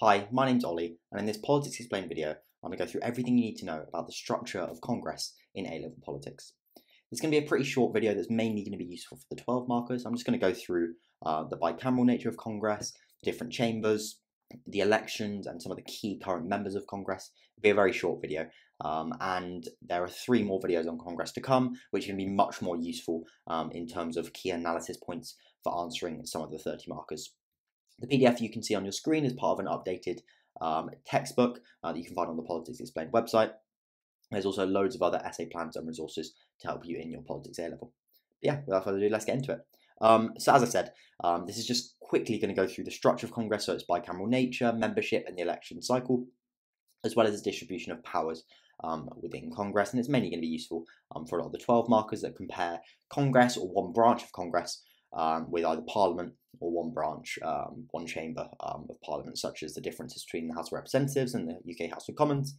Hi, my name's Ollie, and in this Politics Explained video, I'm going to go through everything you need to know about the structure of Congress in A-level politics. It's going to be a pretty short video that's mainly going to be useful for the 12 markers. I'm just going to go through the bicameral nature of Congress, different chambers, the elections, and some of the key current members of Congress. It'll be a very short video, and there are 3 more videos on Congress to come, which are going to be much more useful in terms of key analysis points for answering some of the 30 markers. The PDF you can see on your screen is part of an updated textbook that you can find on the Politics Explained website. There's also loads of other essay plans and resources to help you in your politics A-level. Yeah, without further ado, let's get into it. So as I said, this is just quickly going to go through the structure of Congress, so its bicameral nature, membership and the election cycle, as well as the distribution of powers within Congress. And it's mainly going to be useful for a lot of the 12 markers that compare Congress or one branch of Congress with either Parliament or one branch, one chamber of Parliament, such as the differences between the House of Representatives and the UK House of Commons,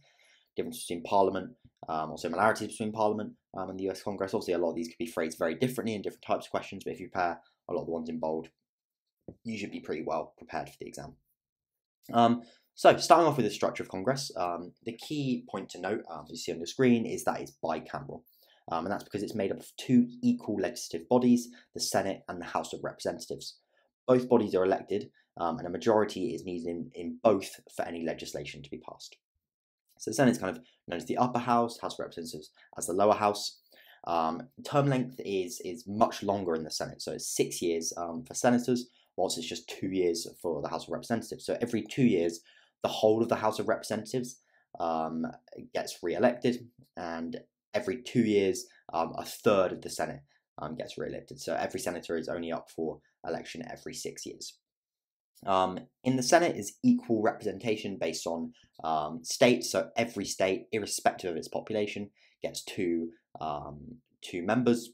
differences between Parliament, or similarities between Parliament and the US Congress. Obviously, a lot of these could be phrased very differently in different types of questions, but if you pair a lot of the ones in bold, you should be pretty well prepared for the exam. So starting off with the structure of Congress, the key point to note, as you see on your screen, is that it's bicameral. And that's because it's made up of 2 equal legislative bodies, the Senate and the House of Representatives. Both bodies are elected, and a majority is needed in both for any legislation to be passed. So the Senate is kind of known as the upper house, House of Representatives as the lower house. Term length is much longer in the Senate, so it's 6 years for senators, whilst it's just 2 years for the House of Representatives. So every 2 years, the whole of the House of Representatives gets re-elected, and every 2 years, a third of the Senate gets re-elected. So every senator is only up for election every 6 years. In the Senate is equal representation based on states, so every state, irrespective of its population, gets two members.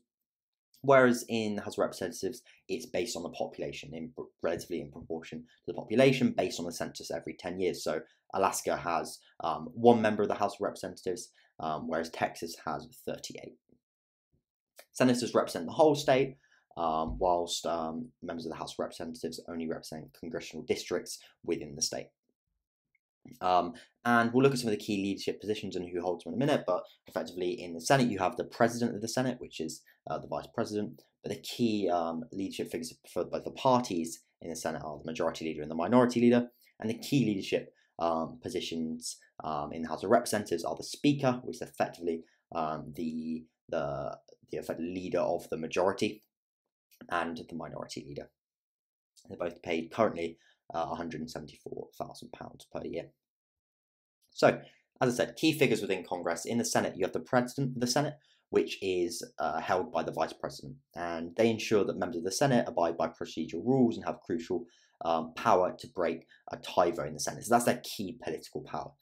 Whereas in the House of Representatives, it's based on the population, relatively in proportion to the population, based on the census every 10 years. So Alaska has 1 member of the House of Representatives, whereas Texas has 38. Senators represent the whole state, whilst members of the House of Representatives only represent congressional districts within the state. And we'll look at some of the key leadership positions and who holds them in a minute, but effectively in the Senate you have the President of the Senate, which is the Vice President, but the key leadership figures for both the parties in the Senate are the Majority Leader and the Minority Leader, and the key leadership positions in the House of Representatives are the Speaker, which is effectively the effective leader of the majority, and the Minority Leader. They're both paid currently £174,000 per year. So, as I said, key figures within Congress. In the Senate, you have the President of the Senate, which is held by the Vice President, and they ensure that members of the Senate abide by procedural rules and have crucial power to break a tie vote in the Senate. So that's their key political power.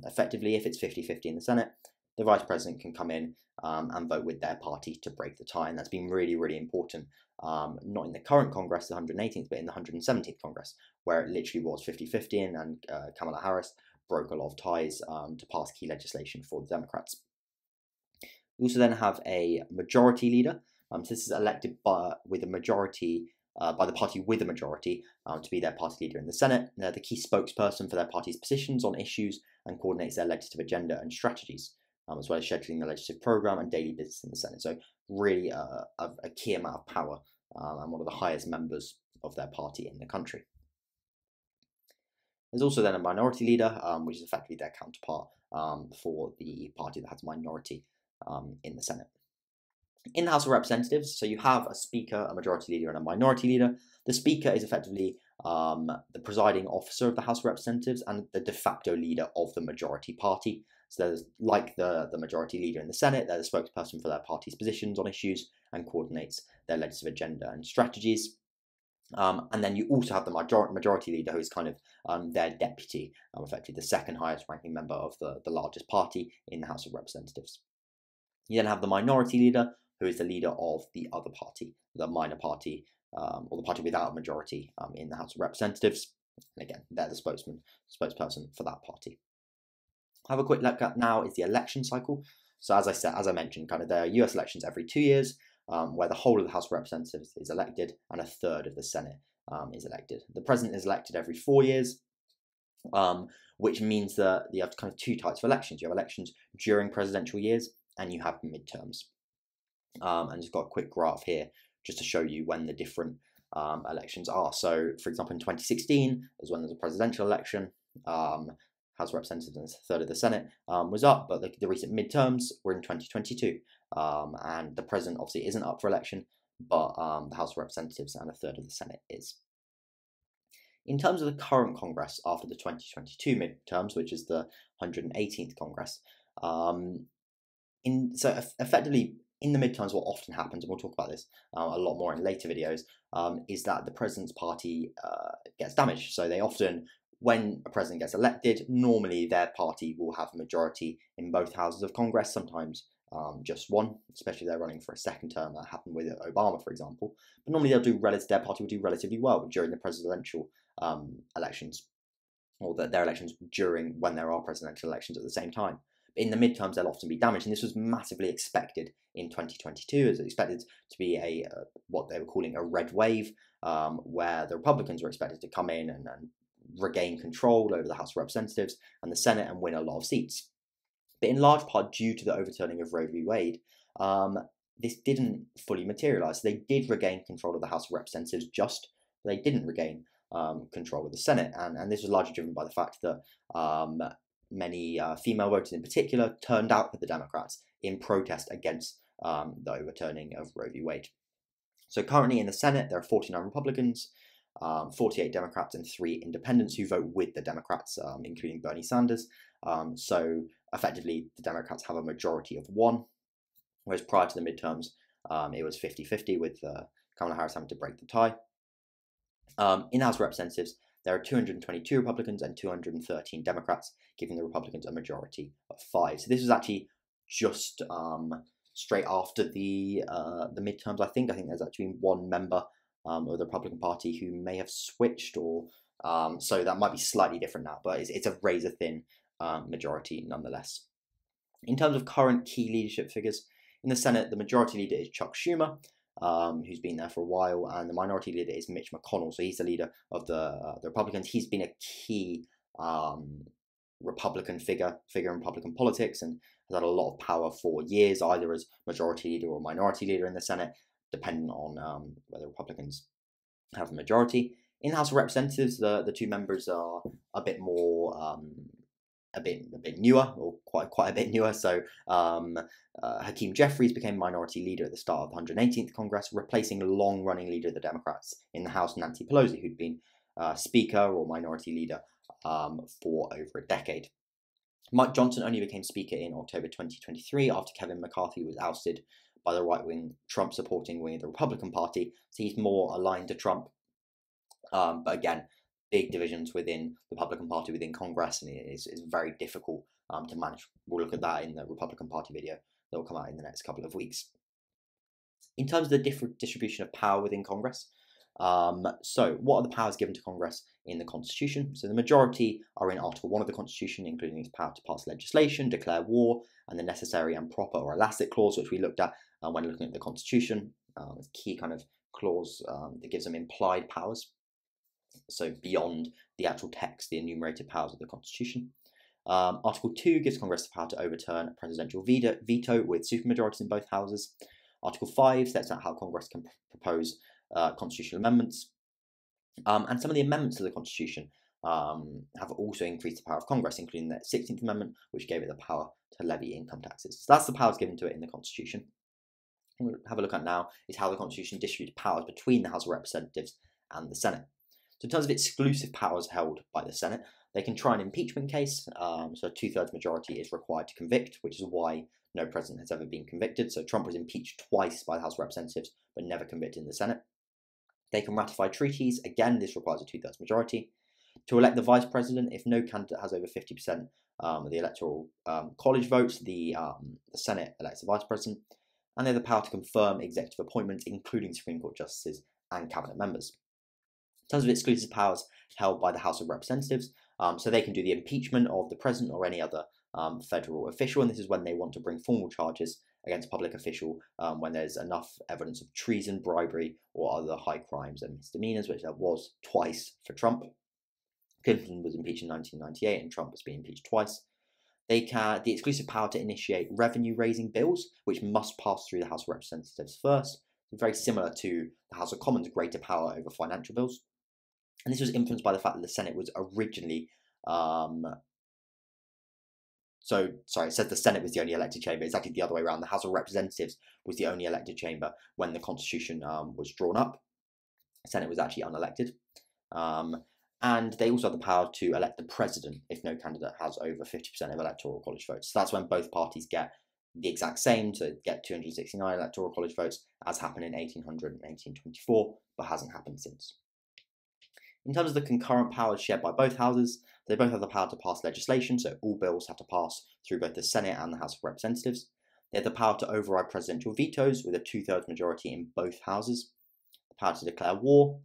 Effectively, if it's 50-50 in the Senate, the Vice President can come in and vote with their party to break the tie, and that's been really, really important, not in the current Congress, the 118th, but in the 117th Congress, where it literally was 50-50, and Kamala Harris broke a lot of ties to pass key legislation for the Democrats. We also then have a majority leader. So this is elected with a majority by the party with a majority to be their party leader in the Senate. They're the key spokesperson for their party's positions on issues and coordinates their legislative agenda and strategies, as well as scheduling the legislative program and daily business in the Senate. So really a key amount of power and one of the highest members of their party in the country. There's also then a minority leader, which is effectively their counterpart for the party that has minority in the Senate. In the House of Representatives, so you have a Speaker, a Majority Leader, and a Minority Leader. The Speaker is effectively the presiding officer of the House of Representatives and the de facto leader of the majority party. So there's, like the Majority Leader in the Senate, they're the spokesperson for their party's positions on issues and coordinates their legislative agenda and strategies. And then you also have the Majority Leader, who is kind of their deputy, effectively the second highest ranking member of the largest party in the House of Representatives. You then have the Minority Leader, who is the leader of the other party, the minor party, or the party without a majority in the House of Representatives. And again, they're the spokesperson for that party. Have a quick look at now is the election cycle. So as I mentioned, kind of there are US elections every 2 years, where the whole of the House of Representatives is elected and a third of the Senate is elected. The President is elected every 4 years, which means that you have kind of two types of elections. You have elections during presidential years, and you have midterms. And just got a quick graph here just to show you when the different elections are. So, for example, in 2016 is when there's a presidential election. House of Representatives and a third of the Senate was up, but the recent midterms were in 2022. And the president obviously isn't up for election, but the House of Representatives and a third of the Senate is. In terms of the current Congress after the 2022 midterms, which is the 118th Congress, effectively in the midterms, what often happens, and we'll talk about this a lot more in later videos, is that the president's party gets damaged. So they often, when a president gets elected, normally their party will have a majority in both houses of Congress, sometimes just one, especially if they're running for a second term. That happened with Obama, for example. But normally their party will do relatively well during the presidential elections, or their elections when there are presidential elections at the same time. In the midterms, they'll often be damaged, and this was massively expected in 2022. It was expected to be what they were calling a red wave, where the Republicans were expected to come in and regain control over the House of Representatives and the Senate and win a lot of seats. But in large part due to the overturning of Roe v. Wade, this didn't fully materialise. They did regain control of the House of Representatives, they didn't regain control of the Senate, and this was largely driven by the fact that many female voters in particular turned out with the Democrats in protest against the overturning of Roe v. Wade. So currently in the Senate, there are 49 Republicans, 48 Democrats, and 3 independents who vote with the Democrats, including Bernie Sanders. So effectively, the Democrats have a majority of 1, whereas prior to the midterms, it was 50-50 with Kamala Harris having to break the tie. In the House of Representatives, there are 222 Republicans and 213 Democrats, giving the Republicans a majority of 5. So this was actually just straight after the midterms. I think there's actually one member of the Republican Party who may have switched, or so that might be slightly different now. But it's a razor thin majority nonetheless. In terms of current key leadership figures in the Senate, the majority leader is Chuck Schumer, who's been there for a while, and the minority leader is Mitch McConnell. So he's the leader of the Republicans. He's been a key Republican figure in Republican politics, and has had a lot of power for years, either as majority leader or minority leader in the Senate, depending on whether Republicans have a majority. In the House of Representatives, the 2 members are a bit more a bit newer, or quite a bit newer. So Hakeem Jeffries became minority leader at the start of the 118th Congress, replacing long-running leader of the Democrats in the House, Nancy Pelosi, who'd been Speaker or minority leader for over a decade. Mike Johnson only became Speaker in October 2023 after Kevin McCarthy was ousted by the right-wing Trump-supporting wing of the Republican Party. So he's more aligned to Trump. But again, big divisions within the Republican Party within Congress, and it is very difficult to manage. We'll look at that in the Republican Party video that will come out in the next couple of weeks. In terms of the different distribution of power within Congress, so what are the powers given to Congress in the Constitution? So the majority are in Article 1 of the Constitution, including its power to pass legislation, declare war, and the necessary and proper or elastic clause, which we looked at when looking at the Constitution. It's a key kind of clause that gives them implied powers, so beyond the actual text, the enumerated powers of the Constitution. Article 2 gives Congress the power to overturn a presidential veto with supermajorities in both houses. Article 5 sets out how Congress can propose constitutional amendments. And some of the amendments to the Constitution have also increased the power of Congress, including the 16th Amendment, which gave it the power to levy income taxes. So that's the powers given to it in the Constitution. What we'll have a look at now is how the Constitution distributes powers between the House of Representatives and the Senate. So in terms of exclusive powers held by the Senate, they can try an impeachment case, so a 2/3 majority is required to convict, which is why no president has ever been convicted. So Trump was impeached twice by the House of Representatives, but never convicted in the Senate. They can ratify treaties, again this requires a 2/3 majority. To elect the vice president, if no candidate has over 50% of the electoral college votes, the Senate elects the vice president, and they have the power to confirm executive appointments, including Supreme Court justices and cabinet members. In terms of exclusive powers held by the House of Representatives, so they can do the impeachment of the president or any other federal official, and this is when they want to bring formal charges against a public official when there's enough evidence of treason, bribery, or other high crimes and misdemeanors, which there was twice for Trump. Clinton was impeached in 1998 and Trump has been impeached twice. The exclusive power to initiate revenue-raising bills, which must pass through the House of Representatives first, very similar to the House of Commons' greater power over financial bills. And this was influenced by the fact that the Senate was originally, it says the Senate was the only elected chamber. It's actually the other way around. The House of Representatives was the only elected chamber when the Constitution was drawn up. The Senate was actually unelected. And they also have the power to elect the president if no candidate has over 50% of electoral college votes. So that's when both parties get the exact same, to get 269 electoral college votes, as happened in 1800 and 1824, but hasn't happened since. In terms of the concurrent powers shared by both houses, they both have the power to pass legislation, so all bills have to pass through both the Senate and the House of Representatives. They have the power to override presidential vetoes with a 2/3 majority in both houses, the power to declare war,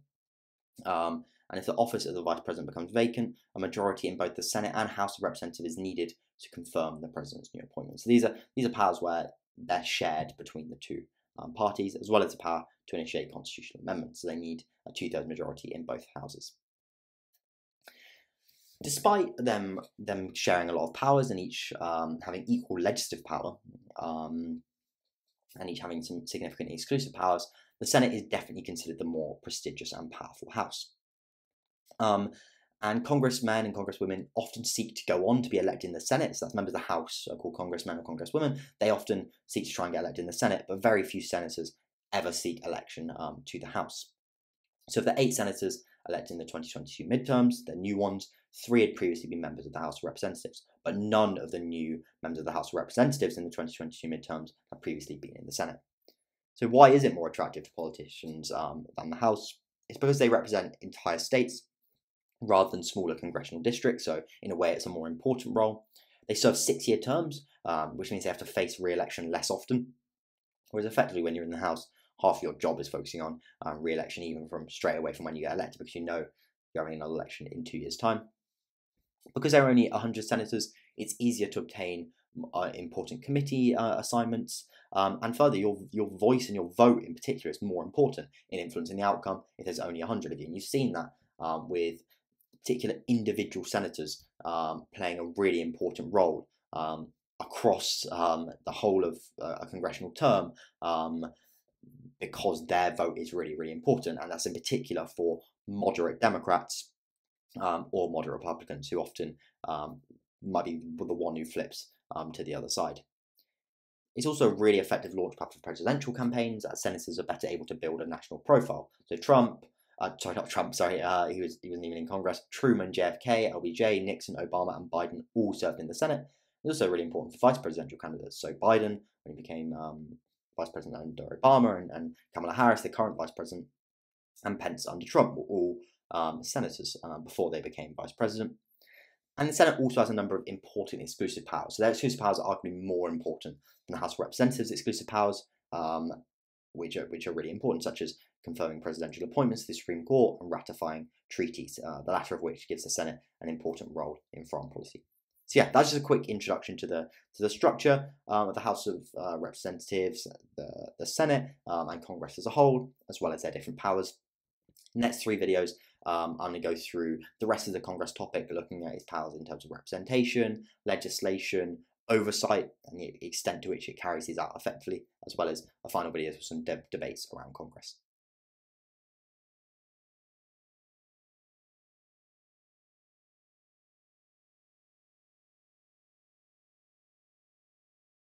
and if the office of the Vice President becomes vacant, a majority in both the Senate and House of Representatives is needed to confirm the President's new appointment. So these are powers where they're shared between the two parties, as well as the power to initiate constitutional amendments. So they need a 2/3 majority in both houses. Despite them sharing a lot of powers and each having equal legislative power, and each having some significant exclusive powers, the Senate is definitely considered the more prestigious and powerful house. And congressmen and congresswomen often seek to go on to be elected in the Senate. So that's members of the House are called congressmen or congresswomen. They often seek to try and get elected in the Senate, but very few senators ever seek election to the House. So of the 8 senators elected in the 2022 midterms, the new ones, 3 had previously been members of the House of Representatives, but none of the new members of the House of Representatives in the 2022 midterms have previously been in the Senate. So why is it more attractive to politicians than the House? It's because they represent entire states rather than smaller congressional districts, so in a way it's a more important role. They serve 6-year terms, which means they have to face re-election less often, whereas effectively when you're in the House, half your job is focusing on re-election, even from straight away from when you get elected, because you know you're having another election in 2 years' time. Because there are only 100 senators, it's easier to obtain important committee assignments, and further, your voice and your vote in particular is more important in influencing the outcome if there's only 100 of you. And you've seen that with particular individual senators playing a really important role across the whole of a congressional term, because their vote is really, really important, and that's in particular for moderate Democrats or moderate Republicans, who often might be the one who flips to the other side. It's also a really effective launchpad for presidential campaigns, as senators are better able to build a national profile. So he wasn't even in Congress. Truman, JFK, LBJ, Nixon, Obama, and Biden all served in the Senate. It's also really important for vice presidential candidates. So Biden, when he became vice president under Obama, and Kamala Harris, the current vice president, and Pence under Trump, were all senators before they became vice president. And the Senate also has a number of important exclusive powers. So their exclusive powers are arguably more important than the House of Representatives' exclusive powers, which are really important, such as confirming presidential appointments to the Supreme Court and ratifying treaties, the latter of which gives the Senate an important role in foreign policy. So yeah, that's just a quick introduction to the structure of the House of Representatives, the Senate, and Congress as a whole, as well as their different powers. Next 3 videos, I'm going to go through the rest of the Congress topic, looking at its powers in terms of representation, legislation, oversight, and the extent to which it carries these out effectively, as well as a final video with some debates around Congress.